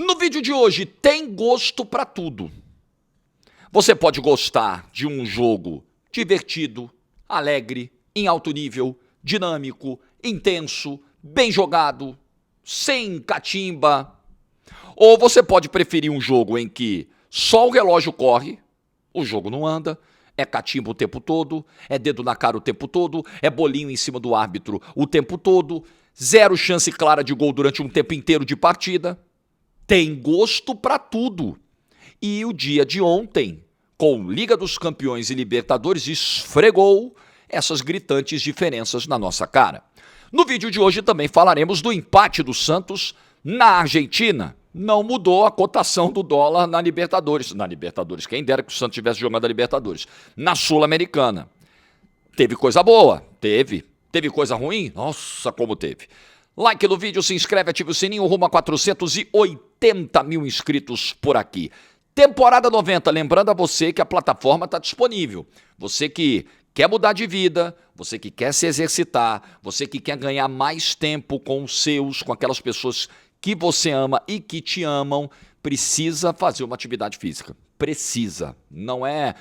No vídeo de hoje, tem gosto para tudo. Você pode gostar de um jogo divertido, alegre, em alto nível, dinâmico, intenso, bem jogado, sem catimba. Ou você pode preferir um jogo em que só o relógio corre, o jogo não anda, é catimba o tempo todo, é dedo na cara o tempo todo, é bolinho em cima do árbitro o tempo todo, zero chance clara de gol durante um tempo inteiro de partida. Tem gosto para tudo. E o dia de ontem, com Liga dos Campeões e Libertadores, esfregou essas gritantes diferenças na nossa cara. No vídeo de hoje também falaremos do empate do Santos na Argentina. Não mudou a cotação do dólar na Libertadores. Na Libertadores, quem dera que o Santos tivesse jogado a Libertadores. Na Sul-Americana. Teve coisa boa? Teve. Teve coisa ruim? Nossa, como teve. Like no vídeo, se inscreve, ativa o sininho, rumo a 480 mil inscritos por aqui. Temporada 90, lembrando a você que a plataforma está disponível. Você que quer mudar de vida, você que quer se exercitar, você que quer ganhar mais tempo com os seus, com aquelas pessoas que você ama e que te amam, precisa fazer uma atividade física. Precisa. Não é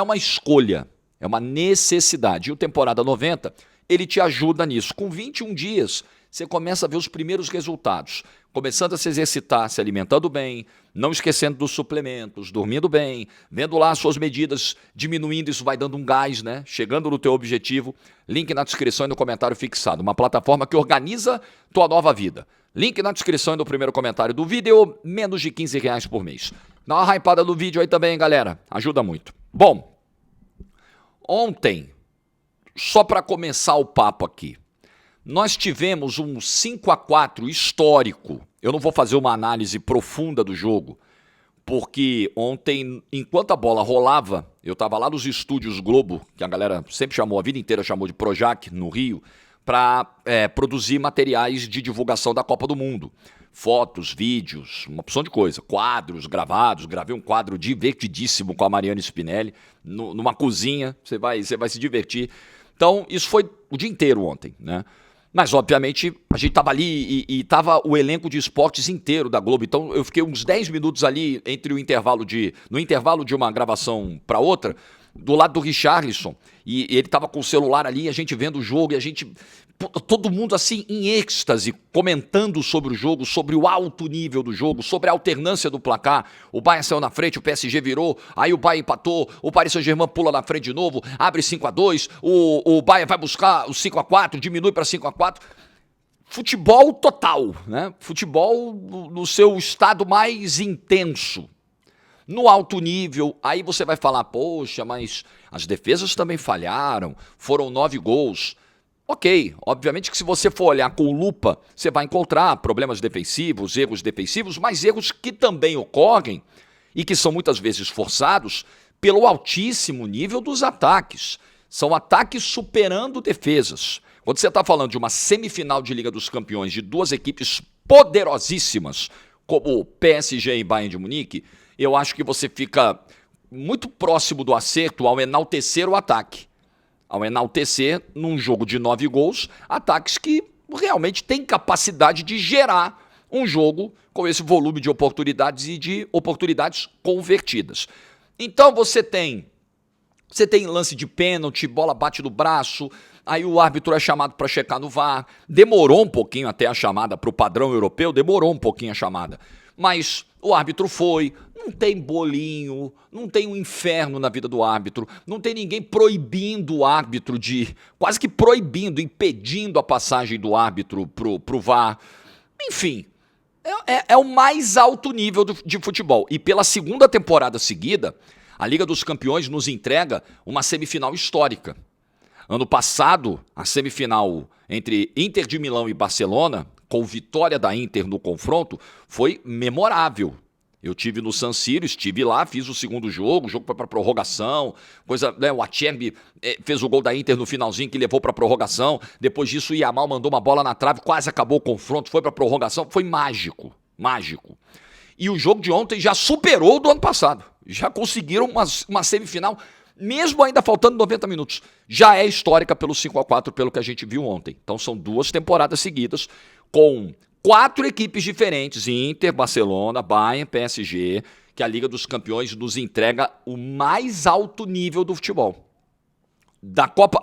uma escolha, é uma necessidade. E o Temporada 90, ele te ajuda nisso. Com 21 dias, você começa a ver os primeiros resultados. Começando a se exercitar, se alimentando bem, não esquecendo dos suplementos, dormindo bem, vendo lá as suas medidas diminuindo, isso vai dando um gás, né? Chegando no teu objetivo. Link na descrição e no comentário fixado. Uma plataforma que organiza tua nova vida. Link na descrição e no primeiro comentário do vídeo, menos de R$15 por mês. Dá uma hypada no vídeo aí também, galera. Ajuda muito. Bom, ontem, só para começar o papo aqui, nós tivemos um 5-4 histórico. Eu não vou fazer uma análise profunda do jogo, porque ontem, enquanto a bola rolava, eu estava lá nos estúdios Globo, que a galera sempre chamou, a vida inteira chamou de Projac, no Rio, para produzir materiais de divulgação da Copa do Mundo. Fotos, vídeos, uma opção de coisa, quadros gravados. Gravei um quadro divertidíssimo com a Mariana Spinelli, numa cozinha, você vai se divertir. Então, isso foi o dia inteiro ontem, né? Mas, obviamente, a gente estava ali e estava o elenco de esportes inteiro da Globo. Então, eu fiquei uns 10 minutos ali entre no intervalo de uma gravação para outra, do lado do Richarlison. E ele estava com o celular ali, a gente vendo o jogo, e a gente, todo mundo assim em êxtase, comentando sobre o jogo, sobre o alto nível do jogo, sobre a alternância do placar. O Bayern saiu na frente, o PSG virou, aí o Bayern empatou, o Paris Saint-Germain pula na frente de novo, abre 5-2, o Bayern vai buscar o 5-4, diminui para 5-4. Futebol total, né? Futebol no seu estado mais intenso. No alto nível, aí você vai falar, poxa, mas as defesas também falharam, foram 9 gols. Ok, obviamente que se você for olhar com lupa, você vai encontrar problemas defensivos, erros defensivos, mas erros que também ocorrem e que são muitas vezes forçados pelo altíssimo nível dos ataques. São ataques superando defesas. Quando você está falando de uma semifinal de Liga dos Campeões de duas equipes poderosíssimas, como PSG e Bayern de Munique, eu acho que você fica muito próximo do acerto ao enaltecer o ataque. Ao enaltecer, num jogo de 9 gols, ataques que realmente têm capacidade de gerar um jogo com esse volume de oportunidades e de oportunidades convertidas. Então você tem lance de pênalti, bola bate no braço, aí o árbitro é chamado para checar no VAR. Demorou um pouquinho até a chamada para o padrão europeu, demorou um pouquinho a chamada. Mas o árbitro foi, não tem bolinho, não tem um inferno na vida do árbitro, não tem ninguém proibindo o árbitro quase que proibindo, impedindo a passagem do árbitro pro VAR. Enfim, é o mais alto nível de futebol. E pela segunda temporada seguida, a Liga dos Campeões nos entrega uma semifinal histórica. Ano passado, a semifinal entre Inter de Milão e Barcelona, com vitória da Inter no confronto, foi memorável. Eu estive no San Siro, estive lá, fiz o segundo jogo, o jogo foi para prorrogação, né, o Acerbi fez o gol da Inter no finalzinho que levou para prorrogação, depois disso o Yamal mandou uma bola na trave, quase acabou o confronto, foi para prorrogação, foi mágico, mágico. E o jogo de ontem já superou o do ano passado, já conseguiram uma semifinal, mesmo ainda faltando 90 minutos, já é histórica pelo 5-4, pelo que a gente viu ontem. Então são duas temporadas seguidas com 4 equipes diferentes, Inter, Barcelona, Bayern, PSG, que a Liga dos Campeões nos entrega o mais alto nível do futebol.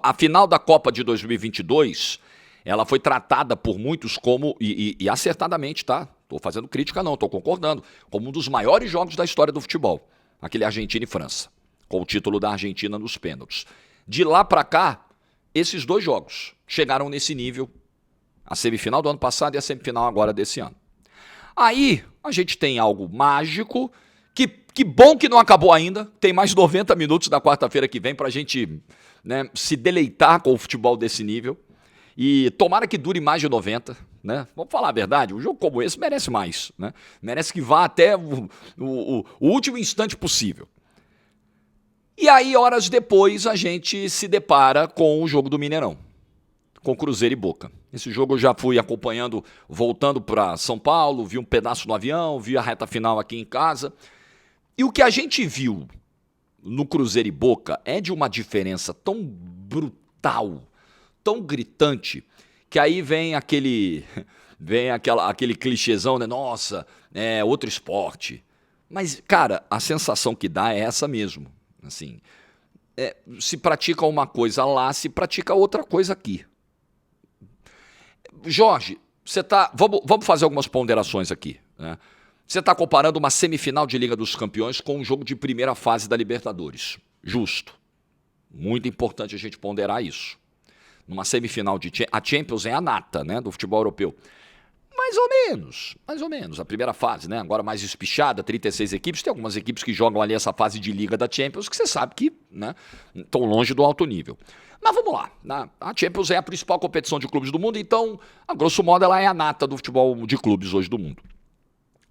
A final da Copa de 2022, ela foi tratada por muitos como, e acertadamente, tá? Tô fazendo crítica não, tô concordando, como um dos maiores jogos da história do futebol. Aquele Argentina e França, com o título da Argentina nos pênaltis. De lá para cá, esses 2 jogos chegaram nesse nível, a semifinal do ano passado e a semifinal agora desse ano. Aí, a gente tem algo mágico, que bom que não acabou ainda, tem mais 90 minutos da quarta-feira que vem pra gente, né, se deleitar com o futebol desse nível. E tomara que dure mais de 90, né? Vamos falar a verdade, um jogo como esse merece mais, né? Merece que vá até o último instante possível. E aí, horas depois, a gente se depara com o jogo do Mineirão, com Cruzeiro e Boca. Esse jogo eu já fui acompanhando, voltando para São Paulo, vi um pedaço no avião, vi a reta final aqui em casa. E o que a gente viu no Cruzeiro e Boca é de uma diferença tão brutal, tão gritante, que aí vem aquele clichêzão, né? Nossa, é outro esporte. Mas, cara, a sensação que dá é essa mesmo. Assim, se pratica uma coisa lá, se pratica outra coisa aqui. Jorge, vamos fazer algumas ponderações aqui, né? Você está comparando uma semifinal de Liga dos Campeões com um jogo de primeira fase da Libertadores. Justo. Muito importante a gente ponderar isso. Numa semifinal a Champions é a nata, né, do futebol europeu. Mais ou menos. A primeira fase, né, agora mais espichada, 36 equipes. Tem algumas equipes que jogam ali essa fase de Liga da Champions que você sabe que, né, estão longe do alto nível. Mas vamos lá, né? A Champions é a principal competição de clubes do mundo, então, a grosso modo, ela é a nata do futebol de clubes hoje do mundo.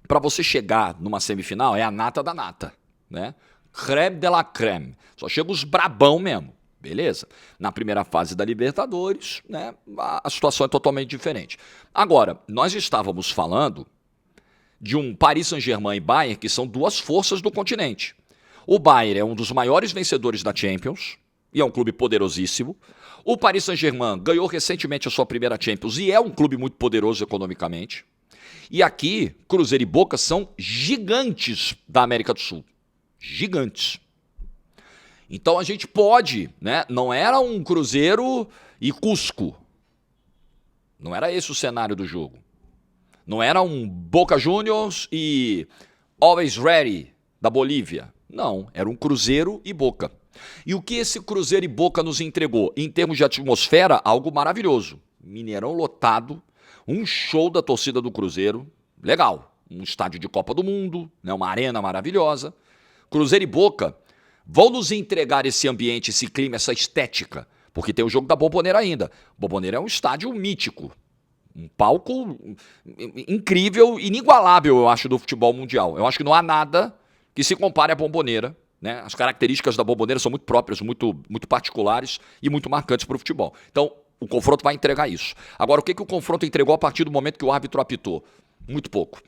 Para você chegar numa semifinal, é a nata da nata, né? Crème de la crème. Só chega os brabão mesmo. Beleza? Na primeira fase da Libertadores, né, a situação é totalmente diferente. Agora, nós estávamos falando de um Paris Saint-Germain e Bayern, que são 2 forças do continente. O Bayern é um dos maiores vencedores da Champions, e é um clube poderosíssimo. O Paris Saint-Germain ganhou recentemente a sua primeira Champions, e é um clube muito poderoso economicamente. E aqui, Cruzeiro e Boca são gigantes da América do Sul. Gigantes. Então a gente pode, né? Não era um Cruzeiro e Cusco. Não era esse o cenário do jogo. Não era um Boca Juniors e Always Ready da Bolívia. Não, era um Cruzeiro e Boca. E o que esse Cruzeiro e Boca nos entregou? Em termos de atmosfera, algo maravilhoso. Mineirão lotado, um show da torcida do Cruzeiro, legal. Um estádio de Copa do Mundo, né? Uma arena maravilhosa. Cruzeiro e Boca vão nos entregar esse ambiente, esse clima, essa estética, porque tem o jogo da Bombonera ainda. Bombonera é um estádio mítico, um palco incrível, inigualável, eu acho, do futebol mundial. Eu acho que não há nada que se compare à Bombonera, né? As características da Bombonera são muito próprias, muito particulares e muito marcantes para o futebol. Então, o confronto vai entregar isso. Agora, o que o confronto entregou a partir do momento que o árbitro apitou? Muito pouco.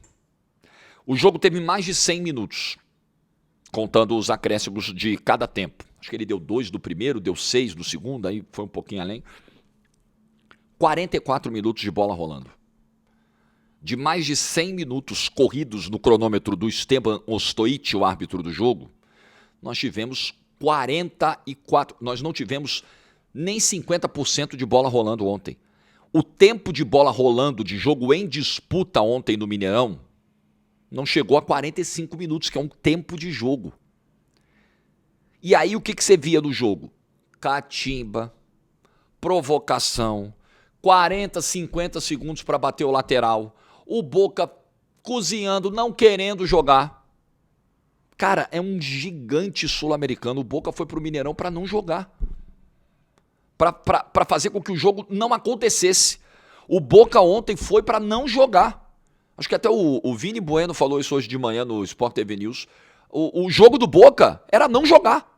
O jogo teve mais de 100 minutos. Contando os acréscimos de cada tempo. Acho que ele deu 2 do primeiro, deu 6 do segundo, aí foi um pouquinho além. 44 minutos de bola rolando. De mais de 100 minutos corridos no cronômetro do Esteban Ostojic, o árbitro do jogo, nós tivemos 44... Nós não tivemos nem 50% de bola rolando ontem. O tempo de bola rolando de jogo em disputa ontem no Mineirão não chegou a 45 minutos, que é um tempo de jogo. E aí o que você via no jogo? Catimba, provocação, 40, 50 segundos para bater o lateral, o Boca cozinhando, não querendo jogar. Cara, é um gigante sul-americano. O Boca foi pro Mineirão para não jogar. Para fazer com que o jogo não acontecesse. O Boca ontem foi para não jogar. Acho que até o Vini Bueno falou isso hoje de manhã no Sport TV News. O jogo do Boca era não jogar.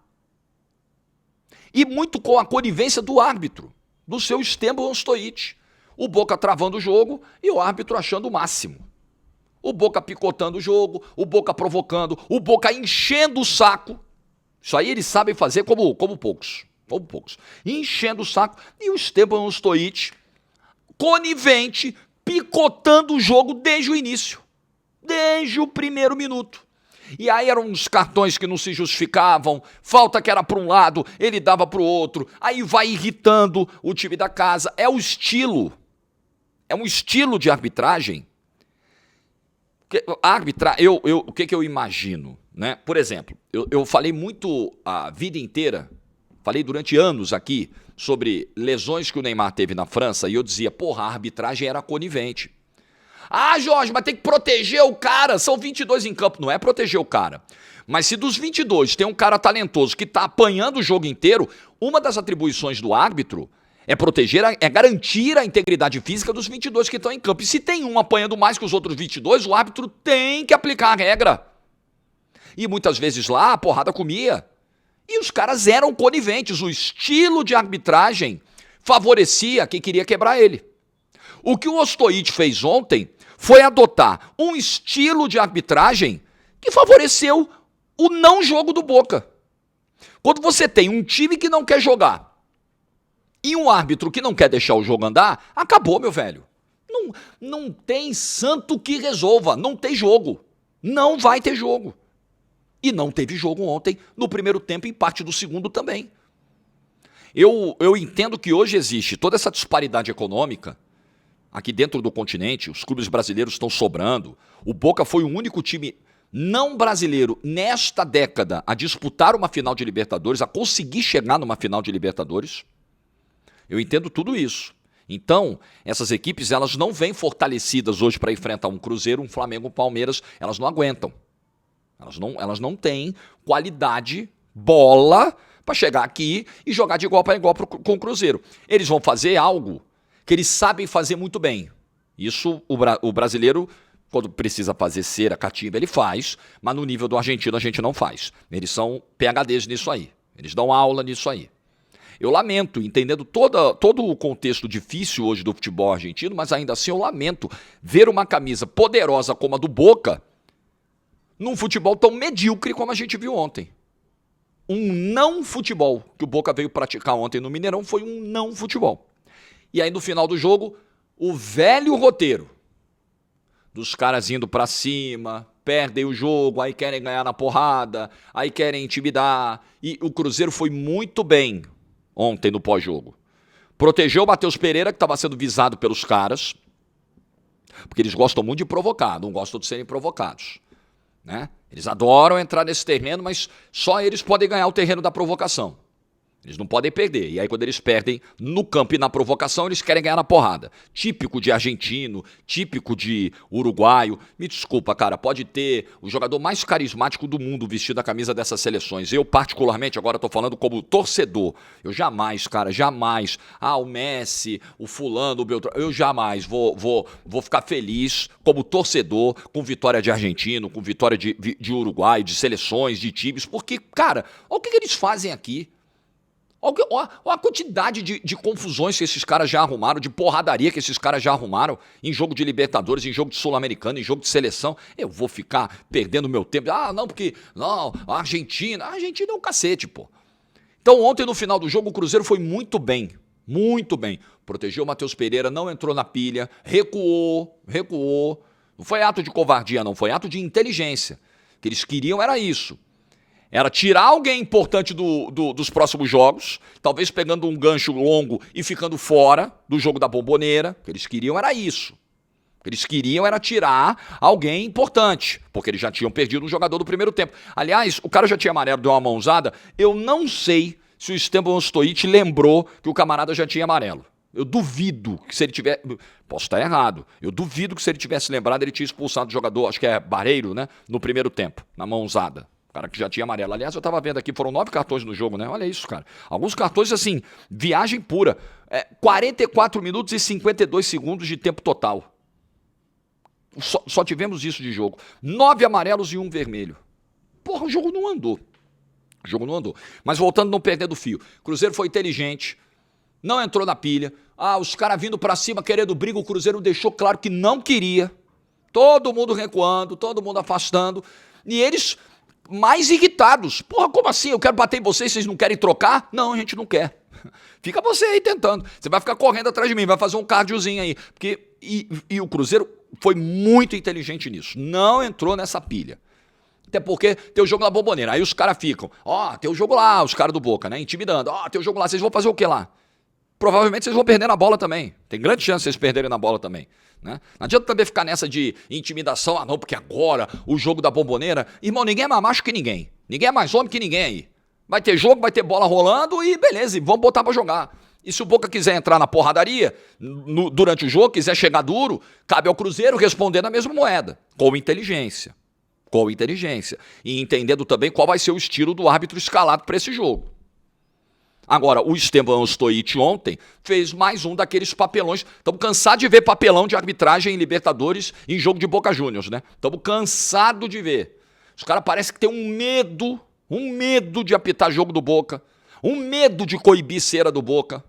E muito com a conivência do árbitro, do seu Esteban Ostojic. O Boca travando o jogo e o árbitro achando o máximo. O Boca picotando o jogo, o Boca provocando, o Boca enchendo o saco. Isso aí eles sabem fazer como poucos. Como poucos. Enchendo o saco. E o Esteban Ostojic, conivente, picotando o jogo desde o início. Desde o primeiro minuto. E aí eram uns cartões que não se justificavam, falta que era para um lado, ele dava para o outro, aí vai irritando o time da casa. É um estilo de arbitragem. O que eu imagino, né? Por exemplo, eu falei muito a vida inteira, falei durante anos aqui sobre lesões que o Neymar teve na França e eu dizia, porra, a arbitragem era conivente. Ah, Jorge, mas tem que proteger o cara, são 22 em campo. Não é proteger o cara. Mas se dos 22 tem um cara talentoso que está apanhando o jogo inteiro, uma das atribuições do árbitro é proteger, é garantir a integridade física dos 22 que estão em campo. E se tem um apanhando mais que os outros 22, o árbitro tem que aplicar a regra. E muitas vezes lá a porrada comia. E os caras eram coniventes. O estilo de arbitragem favorecia quem queria quebrar ele. O que o Ostojic fez ontem foi adotar um estilo de arbitragem que favoreceu o não jogo do Boca. Quando você tem um time que não quer jogar e um árbitro que não quer deixar o jogo andar, acabou, meu velho. Não tem santo que resolva, não tem jogo. Não vai ter jogo. E não teve jogo ontem, no primeiro tempo e parte do segundo também. Eu entendo que hoje existe toda essa disparidade econômica. Aqui dentro do continente, os clubes brasileiros estão sobrando. O Boca foi o único time não brasileiro nesta década a disputar uma final de Libertadores, a conseguir chegar numa final de Libertadores. Eu entendo tudo isso. Então, essas equipes elas não vêm fortalecidas hoje para enfrentar um Cruzeiro, um Flamengo, um Palmeiras. Elas não aguentam. Elas não têm qualidade, bola, para chegar aqui e jogar de igual para igual com o Cruzeiro. Eles vão fazer algo que eles sabem fazer muito bem. Isso o brasileiro, quando precisa fazer cera, catimba, ele faz, mas no nível do argentino a gente não faz. Eles são PhDs nisso aí. Eles dão aula nisso aí. Eu lamento, entendendo todo o contexto difícil hoje do futebol argentino, mas ainda assim eu lamento ver uma camisa poderosa como a do Boca num futebol tão medíocre como a gente viu ontem. Um não futebol que o Boca veio praticar ontem no Mineirão foi um não futebol. E aí no final do jogo, o velho roteiro dos caras indo pra cima, perdem o jogo, aí querem ganhar na porrada, aí querem intimidar. E o Cruzeiro foi muito bem ontem no pós-jogo. Protegeu o Matheus Pereira, que estava sendo visado pelos caras, porque eles gostam muito de provocar, não gostam de serem provocados, né? Eles adoram entrar nesse terreno, mas só eles podem ganhar o terreno da provocação. Eles não podem perder. E aí quando eles perdem no campo e na provocação, eles querem ganhar na porrada. Típico de argentino, típico de uruguaio. Me desculpa, cara, pode ter o jogador mais carismático do mundo vestido a camisa dessas seleções. Eu, particularmente, agora estou falando como torcedor. Eu jamais, cara, jamais. O Messi, o fulano, o Beltrão. Eu jamais vou ficar feliz como torcedor com vitória de argentino, com vitória de uruguaio, de seleções, de times. Porque, cara, olha o que eles fazem aqui. Olha a quantidade de confusões que esses caras já arrumaram, de porradaria que esses caras já arrumaram em jogo de Libertadores, em jogo de Sul-Americano, em jogo de seleção. Eu vou ficar perdendo meu tempo. A Argentina é um cacete, pô. Então ontem no final do jogo o Cruzeiro foi muito bem, muito bem. Protegeu o Matheus Pereira, não entrou na pilha, recuou. Não foi ato de covardia, não, foi ato de inteligência. O que eles queriam era isso. Era tirar alguém importante dos próximos jogos, talvez pegando um gancho longo e ficando fora do jogo da Bombonera. O que eles queriam era isso. O que eles queriam era tirar alguém importante, porque eles já tinham perdido um jogador do primeiro tempo. Aliás, o cara já tinha amarelo, deu uma mãozada. Eu não sei se o Esteban Ostojic lembrou que o camarada já tinha amarelo. Eu duvido que se ele tiver... Posso estar errado. Eu duvido que se ele tivesse lembrado, ele tinha expulsado o jogador, acho que é Barreiro, né? No primeiro tempo, na mãozada. Cara que já tinha amarelo. Aliás, eu tava vendo aqui, foram 9 cartões no jogo, né? Olha isso, cara. Alguns cartões, assim, viagem pura. 44 minutos e 52 segundos de tempo total. Só tivemos isso de jogo. 9 amarelos e 1 vermelho. Porra, o jogo não andou. Mas voltando, não perdendo o fio. Cruzeiro foi inteligente, não entrou na pilha. Os caras vindo pra cima, querendo briga, o Cruzeiro deixou claro que não queria. Todo mundo recuando, todo mundo afastando. E eles... mais irritados. Porra, como assim? Eu quero bater em vocês, vocês não querem trocar? Não, a gente não quer. Fica você aí tentando. Você vai ficar correndo atrás de mim, vai fazer um cardiozinho aí. Porque E o Cruzeiro foi muito inteligente nisso. Não entrou nessa pilha. Até porque tem o jogo na Bombonera. Aí os caras ficam, tem o jogo lá, os caras do Boca, né? Intimidando. Tem o jogo lá, vocês vão fazer o que lá? Provavelmente vocês vão perder na bola também. Tem grande chance de vocês perderem na bola também. Né? Não adianta também ficar nessa de intimidação. Não, porque agora o jogo da Bombonera... Irmão, ninguém é mais macho que ninguém. Ninguém é mais homem que ninguém aí. Vai ter jogo, vai ter bola rolando e beleza, e vamos botar pra jogar. E se o Boca quiser entrar na porradaria durante o jogo, quiser chegar duro, cabe ao Cruzeiro responder na mesma moeda. Com inteligência. Com inteligência. E entendendo também qual vai ser o estilo do árbitro escalado para esse jogo. Agora, o Esteban Stoic ontem fez mais um daqueles papelões. Estamos cansados de ver papelão de arbitragem em Libertadores em jogo de Boca Juniors, né? Estamos cansados de ver. Os caras parecem que tem um medo de apitar jogo do Boca, um medo de coibir cera do Boca.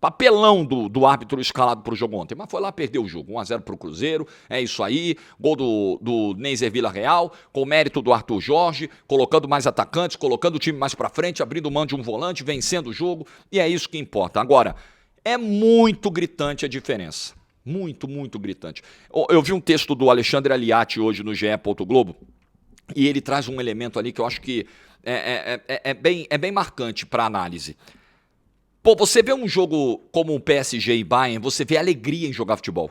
Papelão do árbitro escalado para o jogo ontem. Mas foi lá, perdeu o jogo. 1-0 para o Cruzeiro, é isso aí. Gol do Neiser Villarreal, com mérito do Arthur Jorge, colocando mais atacantes, colocando o time mais para frente, abrindo mão de um volante, vencendo o jogo. E é isso que importa. Agora, é muito gritante a diferença. Muito, muito gritante. Eu vi um texto do Alexandre Aliati hoje no GE. Globo, e ele traz um elemento ali que eu acho que é bem marcante para análise. Pô, você vê um jogo como o PSG e Bayern, você vê alegria em jogar futebol.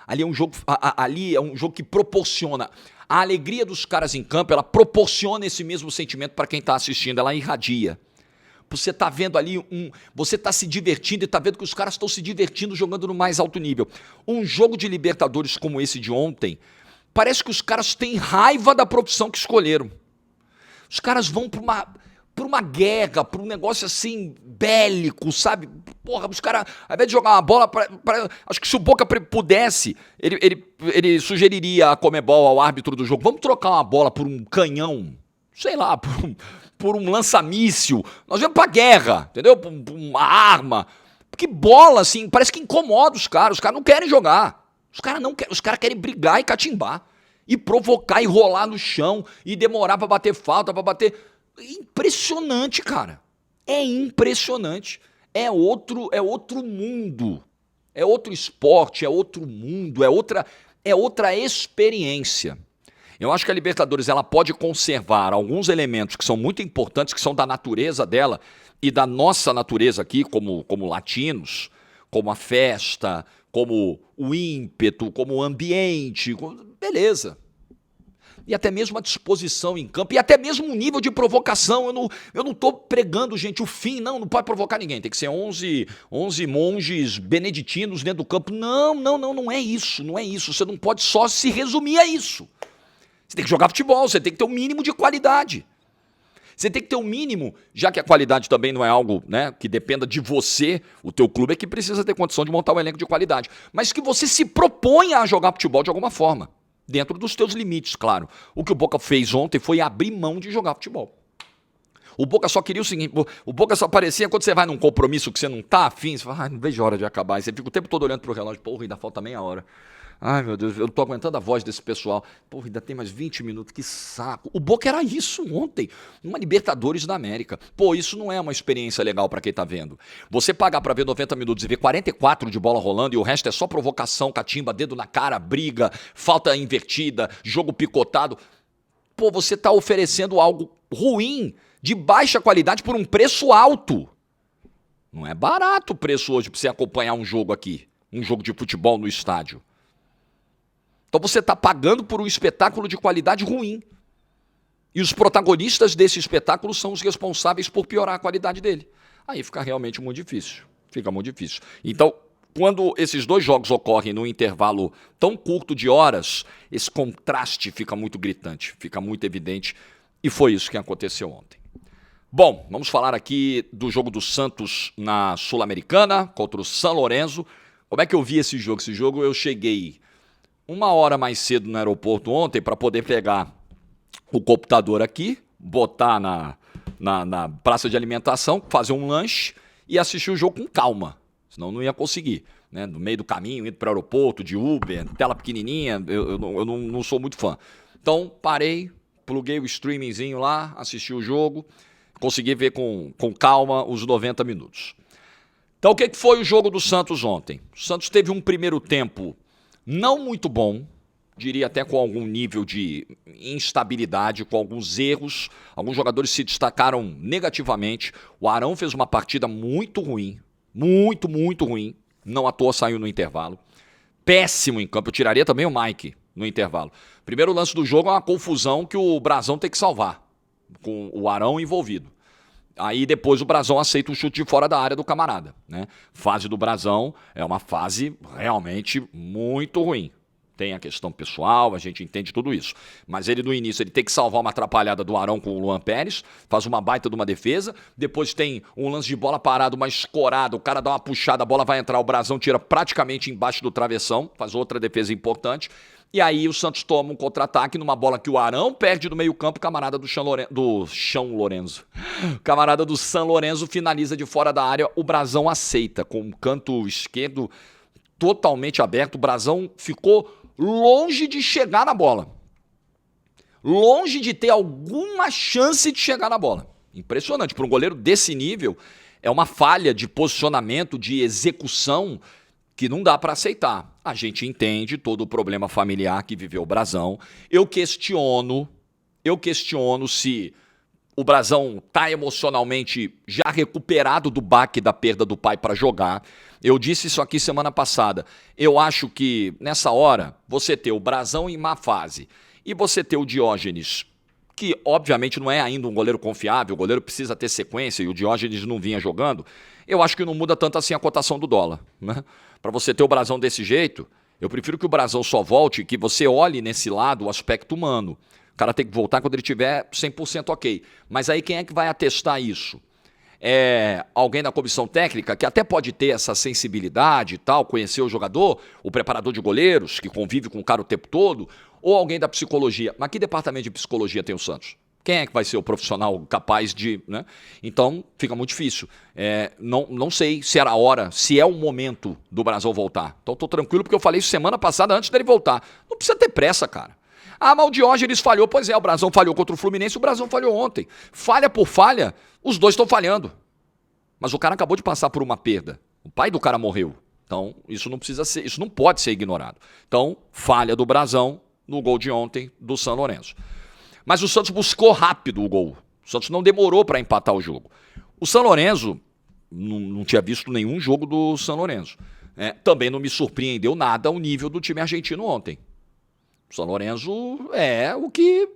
Ali é um jogo que proporciona. A alegria dos caras em campo, ela proporciona esse mesmo sentimento para quem está assistindo, ela irradia. Você está vendo ali, você está se divertindo e está vendo que os caras estão se divertindo jogando no mais alto nível. Um jogo de Libertadores como esse de ontem, parece que os caras têm raiva da profissão que escolheram. Os caras vão para uma guerra, para um negócio assim, bélico, sabe? Porra, os caras, ao invés de jogar uma bola, acho que se o Boca pudesse, ele sugeriria a Conmebol, ao árbitro do jogo, vamos trocar uma bola por um canhão, sei lá, por um lança-míssil. Nós vamos pra guerra, entendeu? Por uma arma. Porque bola, assim, parece que incomoda os caras não querem jogar. Os caras querem brigar e catimbar. E provocar, e rolar no chão, e demorar pra bater falta, pra bater... Impressionante, cara. É impressionante. É outro mundo. É outro esporte, é outro mundo, é outra experiência. Eu acho que a Libertadores ela pode conservar alguns elementos que são muito importantes, que são da natureza dela e da nossa natureza aqui, como latinos, como a festa, como o ímpeto, como o ambiente, beleza. E até mesmo a disposição em campo, e até mesmo o nível de provocação. Eu não estou pregando, gente, o fim, não pode provocar ninguém. Tem que ser 11 monges beneditinos dentro do campo. Não é isso, não é isso. Você não pode só se resumir a isso. Você tem que jogar futebol, você tem que ter um mínimo de qualidade. Você tem que ter um mínimo, já que a qualidade também não é algo, né, que dependa de você, o teu clube é que precisa ter condição de montar um elenco de qualidade, mas que você se proponha a jogar futebol de alguma forma. Dentro dos teus limites, claro. O que o Boca fez ontem foi abrir mão de jogar futebol. O Boca só queria o seguinte, o Boca só aparecia quando você vai num compromisso que você não tá afim, você fala, não vejo a hora de acabar. E você fica o tempo todo olhando pro relógio, porra, ainda falta meia hora. Ai, meu Deus, eu não tô aguentando a voz desse pessoal. Porra, ainda tem mais 20 minutos, que saco. O Boca era isso ontem, uma Libertadores da América. Pô, isso não é uma experiência legal pra quem tá vendo. Você pagar pra ver 90 minutos e ver 44 de bola rolando e o resto é só provocação, catimba, dedo na cara, briga, falta invertida, jogo picotado. Pô, você tá oferecendo algo ruim, de baixa qualidade por um preço alto. Não é barato o preço hoje pra você acompanhar um jogo aqui, um jogo de futebol no estádio. Então você está pagando por um espetáculo de qualidade ruim. E os protagonistas desse espetáculo são os responsáveis por piorar a qualidade dele. Aí fica realmente muito difícil. Fica muito difícil. Então, quando esses dois jogos ocorrem num intervalo tão curto de horas, esse contraste fica muito gritante, fica muito evidente. E foi isso que aconteceu ontem. Bom, vamos falar aqui do jogo do Santos na Sul-Americana contra o São Lourenço. Como é que eu vi esse jogo? Esse jogo eu cheguei 1 hora mais cedo no aeroporto ontem para poder pegar o computador aqui, botar na praça de alimentação, fazer um lanche e assistir o jogo com calma. Senão não ia conseguir. Né? No meio do caminho, indo para o aeroporto, de Uber, tela pequenininha, eu não sou muito fã. Então parei, pluguei o streamingzinho lá, assisti o jogo, consegui ver com calma os 90 minutos. Então, o que foi o jogo do Santos ontem? O Santos teve um primeiro tempo não muito bom, diria até com algum nível de instabilidade, com alguns erros. Alguns jogadores se destacaram negativamente. O Arão fez uma partida muito ruim, muito ruim. Não à toa saiu no intervalo. Péssimo em campo. Eu tiraria também o Mike no intervalo. Primeiro lance do jogo é uma confusão que o Brazão tem que salvar, com o Arão envolvido. Aí depois o Brazão aceita o chute de fora da área do camarada, né? Fase do Brazão é uma fase realmente muito ruim. Tem a questão pessoal, a gente entende tudo isso. Mas ele, no início, ele tem que salvar uma atrapalhada do Arão com o Luan Pérez, faz uma baita de uma defesa, depois tem um lance de bola parado, uma escorada, o cara dá uma puxada, a bola vai entrar, o Brazão tira praticamente embaixo do travessão, faz outra defesa importante, e aí o Santos toma um contra-ataque numa bola que o Arão perde do meio-campo, camarada do Chão Lorenzo. Camarada do San Lorenzo finaliza de fora da área, o Brazão aceita, com o canto esquerdo totalmente aberto, o Brazão ficou longe de chegar na bola. Longe de ter alguma chance de chegar na bola. Impressionante, para um goleiro desse nível, é uma falha de posicionamento, de execução, que não dá para aceitar. A gente entende todo o problema familiar que viveu o Brazão. Eu questiono se o Brazão está emocionalmente já recuperado do baque da perda do pai para jogar. Eu disse isso aqui semana passada. Eu acho que, nessa hora, você ter o Brazão em má fase e você ter o Diógenes, que obviamente não é ainda um goleiro confiável, o goleiro precisa ter sequência e o Diógenes não vinha jogando, eu acho que não muda tanto assim a cotação do dólar, né? Para você ter o Brazão desse jeito, eu prefiro que o Brazão só volte e que você olhe nesse lado o aspecto humano. O cara tem que voltar quando ele tiver 100% ok. Mas aí quem é que vai atestar isso? É alguém da comissão técnica que até pode ter essa sensibilidade e tal, conhecer o jogador, o preparador de goleiros, que convive com o cara o tempo todo, ou alguém da psicologia. Mas que departamento de psicologia tem o Santos? Quem é que vai ser o profissional capaz de... né? Então, fica muito difícil. Não sei se era a hora, se é o momento do Brasil voltar. Então, estou tranquilo porque eu falei isso semana passada antes dele voltar. Não precisa ter pressa, cara. Ah, mas o Diógenes falhou. Pois é, o Brazão falhou contra o Fluminense, o Brazão falhou ontem. Falha por falha, os dois estão falhando. Mas o cara acabou de passar por uma perda. O pai do cara morreu. Então, isso não pode ser ignorado. Então, falha do Brazão no gol de ontem do San Lorenzo. Mas o Santos buscou rápido o gol. O Santos não demorou para empatar o jogo. O San Lorenzo, não tinha visto nenhum jogo do San Lorenzo. Também não me surpreendeu nada o nível do time argentino ontem. O San Lorenzo é o que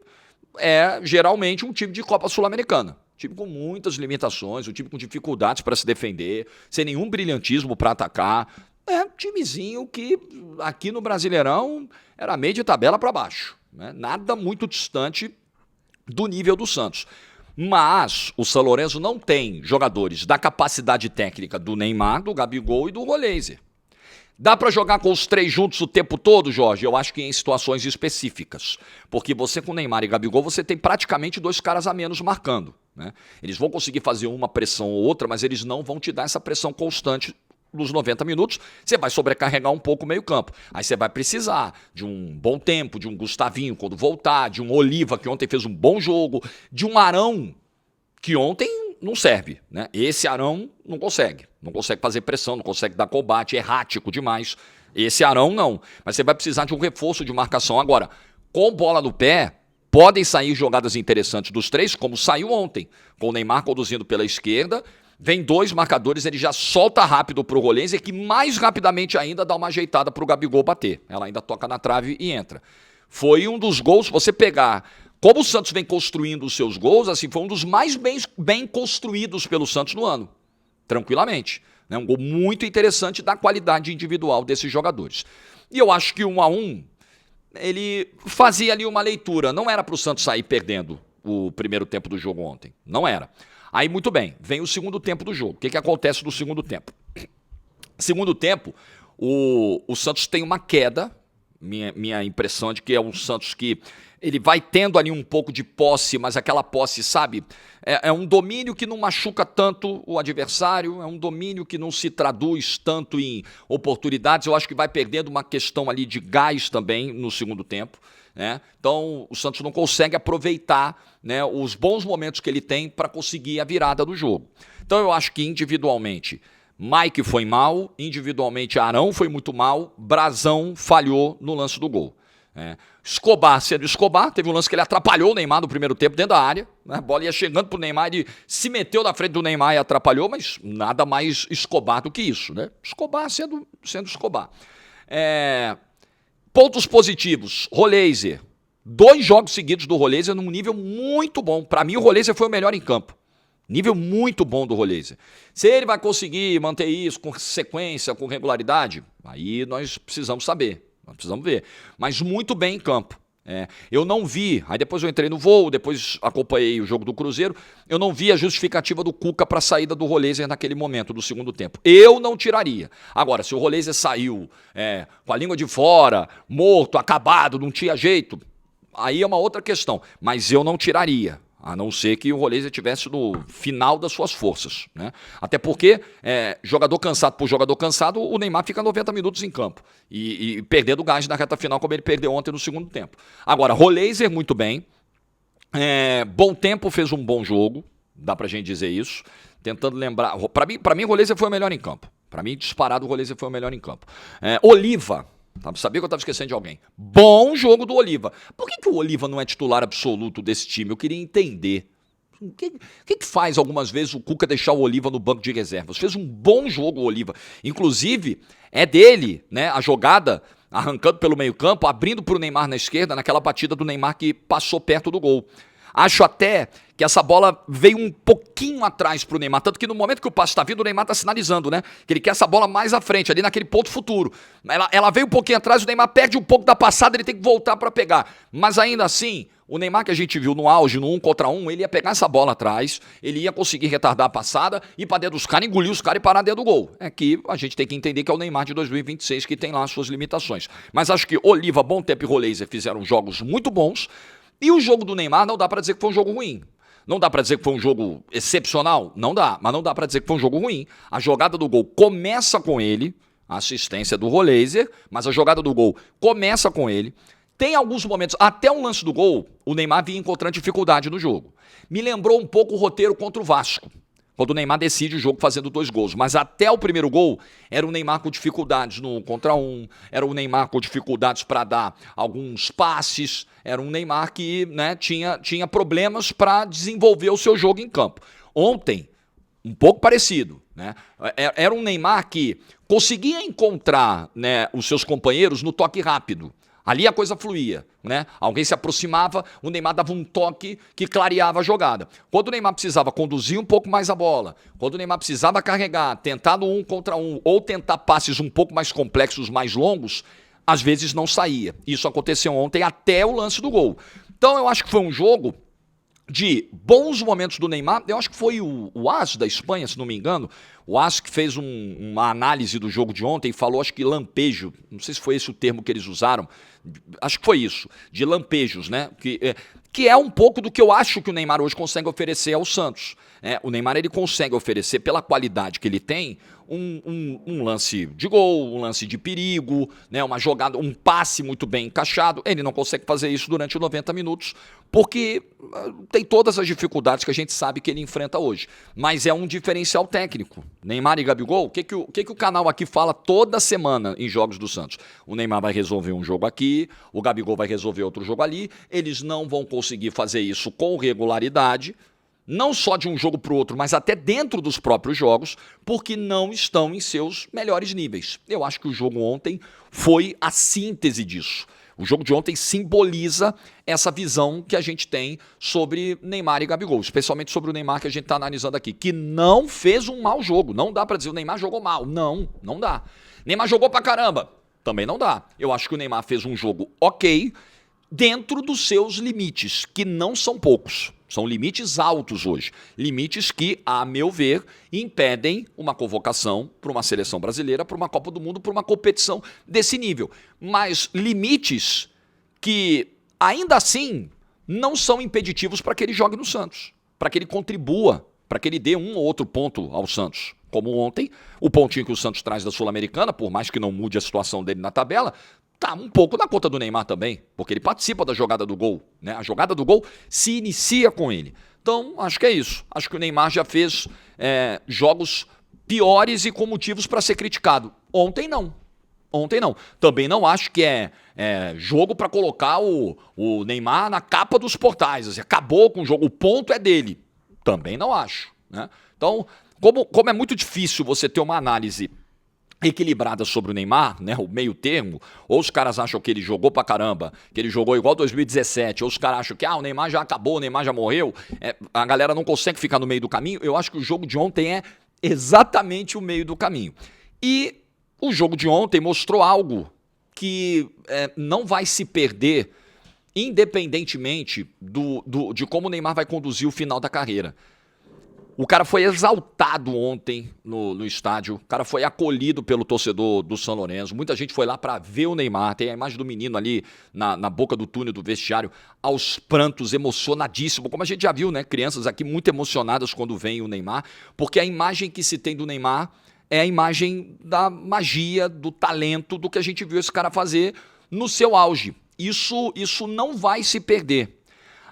é geralmente um time de Copa Sul-Americana. Um time com muitas limitações, um time com dificuldades para se defender, sem nenhum brilhantismo para atacar. É um timezinho que aqui no Brasileirão era meio de tabela para baixo. Né? Nada muito distante do nível do Santos. Mas o San Lorenzo não tem jogadores da capacidade técnica do Neymar, do Gabigol e do Roleiser. Dá para jogar com os três juntos o tempo todo, Jorge? Eu acho que em situações específicas. Porque você com Neymar e Gabigol, você tem praticamente dois caras a menos marcando. Né? Eles vão conseguir fazer uma pressão ou outra, mas eles não vão te dar essa pressão constante nos 90 minutos. Você vai sobrecarregar um pouco o meio-campo. Aí você vai precisar de um bom tempo, de um Gustavinho quando voltar, de um Oliva, que ontem fez um bom jogo, de um Arão, que ontem não serve, né? Esse Arão não consegue fazer pressão, não consegue dar combate, é errático demais. Esse Arão não, mas você vai precisar de um reforço de marcação. Agora, com bola no pé, podem sair jogadas interessantes dos três, como saiu ontem, com o Neymar conduzindo pela esquerda, vem dois marcadores, ele já solta rápido pro Rolense, que mais rapidamente ainda dá uma ajeitada pro Gabigol bater. Ela ainda toca na trave e entra. Foi um dos gols, se você pegar... Como o Santos vem construindo os seus gols, assim, foi um dos mais bem construídos pelo Santos no ano. Tranquilamente. Né? Um gol muito interessante da qualidade individual desses jogadores. E eu acho que 1-1, ele fazia ali uma leitura. Não era para o Santos sair perdendo o primeiro tempo do jogo ontem. Não era. Aí, muito bem, vem o segundo tempo do jogo. O que acontece no segundo tempo? Segundo tempo, o Santos tem uma queda. Minha impressão é de que é um Santos que ele vai tendo ali um pouco de posse, mas aquela posse, sabe? É um domínio que não machuca tanto o adversário, é um domínio que não se traduz tanto em oportunidades. Eu acho que vai perdendo uma questão ali de gás também no segundo tempo. Né? Então o Santos não consegue aproveitar, né, os bons momentos que ele tem para conseguir a virada do jogo. Então eu acho que individualmente Mike foi mal, individualmente Arão foi muito mal, Brazão falhou no lance do gol. Escobar sendo Escobar, teve um lance que ele atrapalhou o Neymar no primeiro tempo dentro da área, né? A bola ia chegando pro Neymar, ele se meteu na frente do Neymar e atrapalhou, mas nada mais Escobar do que isso, né? Escobar sendo Escobar. Pontos positivos, Roleiser. 2 jogos seguidos do Roleiser num nível muito bom. Para mim o Roleiser foi o melhor em campo. Nível muito bom do Roleiser. Se ele vai conseguir manter isso com sequência, com regularidade, aí nós precisamos saber. Nós precisamos ver. Mas muito bem em campo. Eu não vi, aí depois eu entrei no voo, depois acompanhei o jogo do Cruzeiro, eu não vi a justificativa do Cuca para a saída do Roleiser naquele momento, do segundo tempo. Eu não tiraria. Agora, se o Roleiser saiu com a língua de fora, morto, acabado, não tinha jeito, aí é uma outra questão. Mas eu não tiraria. A não ser que o Roleiser estivesse no final das suas forças, né? Até porque, jogador cansado por jogador cansado, o Neymar fica 90 minutos em campo. E perdendo gás na reta final, como ele perdeu ontem no segundo tempo. Agora, Roleiser muito bem. Bom Tempo fez um bom jogo, dá pra gente dizer isso. Tentando lembrar. Pra mim, o Roleiser foi o melhor em campo. Pra mim, disparado, o Roleiser foi o melhor em campo. Oliva. Sabia que eu estava esquecendo de alguém. Bom jogo do Oliva. Por que o Oliva não é titular absoluto desse time? Eu queria entender. O que faz algumas vezes o Cuca deixar o Oliva no banco de reservas? Fez um bom jogo o Oliva. Inclusive, é dele, né, a jogada arrancando pelo meio-campo, abrindo para o Neymar na esquerda, naquela batida do Neymar que passou perto do gol. Acho até que essa bola veio um pouquinho atrás pro Neymar, tanto que no momento que o passe está vindo, o Neymar está sinalizando, né? Que ele quer essa bola mais à frente, ali naquele ponto futuro. Ela veio um pouquinho atrás, o Neymar perde um pouco da passada, ele tem que voltar para pegar. Mas ainda assim, o Neymar que a gente viu no auge, no 1 contra 1, ele ia pegar essa bola atrás, ele ia conseguir retardar a passada, ir para dentro dos caras, engolir os caras e parar dentro do gol. É que a gente tem que entender que é o Neymar de 2026 que tem lá as suas limitações. Mas acho que Oliva, Bom Tempo e Roleiser fizeram jogos muito bons. E o jogo do Neymar não dá para dizer que foi um jogo ruim. Não dá para dizer que foi um jogo excepcional? Não dá, mas não dá para dizer que foi um jogo ruim. A jogada do gol começa com ele, a assistência do Roleiser, mas a jogada do gol começa com ele. Tem alguns momentos, até o lance do gol, o Neymar vinha encontrando dificuldade no jogo. Me lembrou um pouco o roteiro contra o Vasco, quando o Neymar decide o jogo fazendo 2 gols. Mas até o primeiro gol, era o Neymar com dificuldades no 1 contra 1, era o Neymar com dificuldades para dar alguns passes, era um Neymar que, né, tinha problemas para desenvolver o seu jogo em campo. Ontem, um pouco parecido, né? Era um Neymar que conseguia encontrar, né, os seus companheiros no toque rápido. Ali a coisa fluía, né? Alguém se aproximava, o Neymar dava um toque que clareava a jogada. Quando o Neymar precisava conduzir um pouco mais a bola, quando o Neymar precisava carregar, tentar no 1 contra 1 ou tentar passes um pouco mais complexos, mais longos, às vezes não saía. Isso aconteceu ontem até o lance do gol. Então eu acho que foi um jogo de bons momentos do Neymar. Eu acho que foi o AS da Espanha, se não me engano, o AS que fez uma análise do jogo de ontem e falou, acho que lampejo, não sei se foi esse o termo que eles usaram, acho que foi isso, de lampejos, né? Que é um pouco do que eu acho que o Neymar hoje consegue oferecer ao Santos. O Neymar ele consegue oferecer, pela qualidade que ele tem, um lance de gol, um lance de perigo, né, uma jogada, um passe muito bem encaixado. Ele não consegue fazer isso durante 90 minutos, porque tem todas as dificuldades que a gente sabe que ele enfrenta hoje. Mas é um diferencial técnico. Neymar e Gabigol, o que o canal aqui fala toda semana em jogos do Santos? O Neymar vai resolver um jogo aqui, o Gabigol vai resolver outro jogo ali, eles não vão conseguir fazer isso com regularidade, não só de um jogo para o outro, mas até dentro dos próprios jogos, porque não estão em seus melhores níveis. Eu acho que o jogo ontem foi a síntese disso. O jogo de ontem simboliza essa visão que a gente tem sobre Neymar e Gabigol, especialmente sobre o Neymar que a gente está analisando aqui, que não fez um mau jogo. Não dá para dizer o Neymar jogou mal. Não dá. Neymar jogou pra caramba. Também não dá. Eu acho que o Neymar fez um jogo ok, dentro dos seus limites, que não são poucos. São limites altos hoje. Limites que, a meu ver, impedem uma convocação para uma seleção brasileira, para uma Copa do Mundo, para uma competição desse nível. Mas limites que, ainda assim, não são impeditivos para que ele jogue no Santos, para que ele contribua, para que ele dê um ou outro ponto ao Santos. Como ontem, o pontinho que o Santos traz da Sul-Americana, por mais que não mude a situação dele na tabela, tá um pouco na conta do Neymar também, porque ele participa da jogada do gol, né? A jogada do gol se inicia com ele. Então, acho que é isso. Acho que o Neymar já fez jogos piores e com motivos para ser criticado. Ontem não. Ontem não. Também não acho que é jogo para colocar o Neymar na capa dos portais. Assim, acabou com o jogo, o ponto é dele. Também não acho. Né? Então, como é muito difícil você ter uma análise equilibrada sobre o Neymar, né, o meio termo, ou os caras acham que ele jogou pra caramba, que ele jogou igual 2017, ou os caras acham que o Neymar já acabou, o Neymar já morreu, a galera não consegue ficar no meio do caminho. Eu acho que o jogo de ontem é exatamente o meio do caminho. E o jogo de ontem mostrou algo que não vai se perder, independentemente de como o Neymar vai conduzir o final da carreira. O cara foi exaltado ontem no estádio, o cara foi acolhido pelo torcedor do São Lourenço, muita gente foi lá para ver o Neymar, tem a imagem do menino ali na boca do túnel do vestiário, aos prantos, emocionadíssimo, como a gente já viu, né? Crianças aqui muito emocionadas quando vem o Neymar, porque a imagem que se tem do Neymar é a imagem da magia, do talento, do que a gente viu esse cara fazer no seu auge. Isso não vai se perder.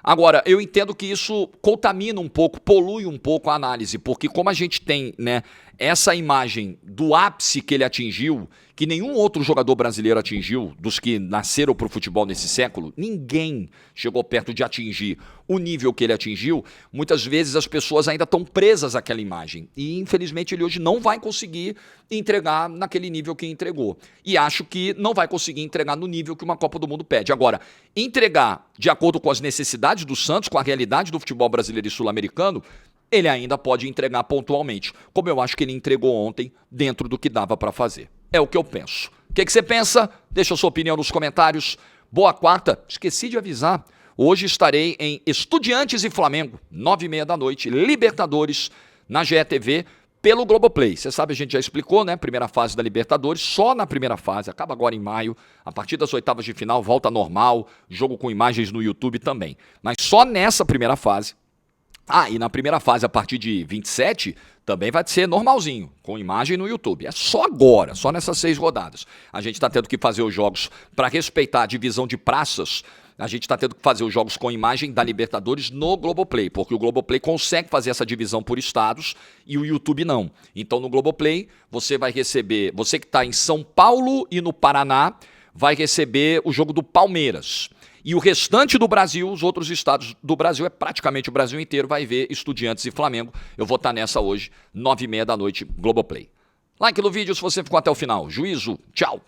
Agora, eu entendo que isso contamina um pouco, polui um pouco a análise, porque como a gente tem, né, essa imagem do ápice que ele atingiu, que nenhum outro jogador brasileiro atingiu, dos que nasceram para o futebol nesse século, ninguém chegou perto de atingir o nível que ele atingiu. Muitas vezes as pessoas ainda estão presas àquela imagem e infelizmente ele hoje não vai conseguir entregar naquele nível que entregou. E acho que não vai conseguir entregar no nível que uma Copa do Mundo pede. Agora, entregar de acordo com as necessidades do Santos, com a realidade do futebol brasileiro e sul-americano, ele ainda pode entregar pontualmente, como eu acho que ele entregou ontem dentro do que dava para fazer. É o que eu penso. O que você pensa? Deixa a sua opinião nos comentários. Boa quarta. Esqueci de avisar. Hoje estarei em Estudiantes e Flamengo, 9h30 da noite, Libertadores, na GETV, pelo Globoplay. Você sabe, a gente já explicou, né? Primeira fase da Libertadores, só na primeira fase, acaba agora em maio. A partir das oitavas de final, volta normal, jogo com imagens no YouTube também. Mas só nessa primeira fase. E na primeira fase, a partir de 27, também vai ser normalzinho, com imagem no YouTube. É só agora, só nessas 6 rodadas. A gente está tendo que fazer os jogos para respeitar a divisão de praças. A gente está tendo que fazer os jogos com imagem da Libertadores no Globoplay, porque o Globoplay consegue fazer essa divisão por estados e o YouTube não. Então no Globoplay você vai receber, você que está em São Paulo e no Paraná, vai receber o jogo do Palmeiras. E o restante do Brasil, os outros estados do Brasil, é praticamente o Brasil inteiro, vai ver Estudiantes e Flamengo. Eu vou estar nessa hoje, 9h30 da noite, Globoplay. Like no vídeo se você ficou até o final. Juízo, tchau!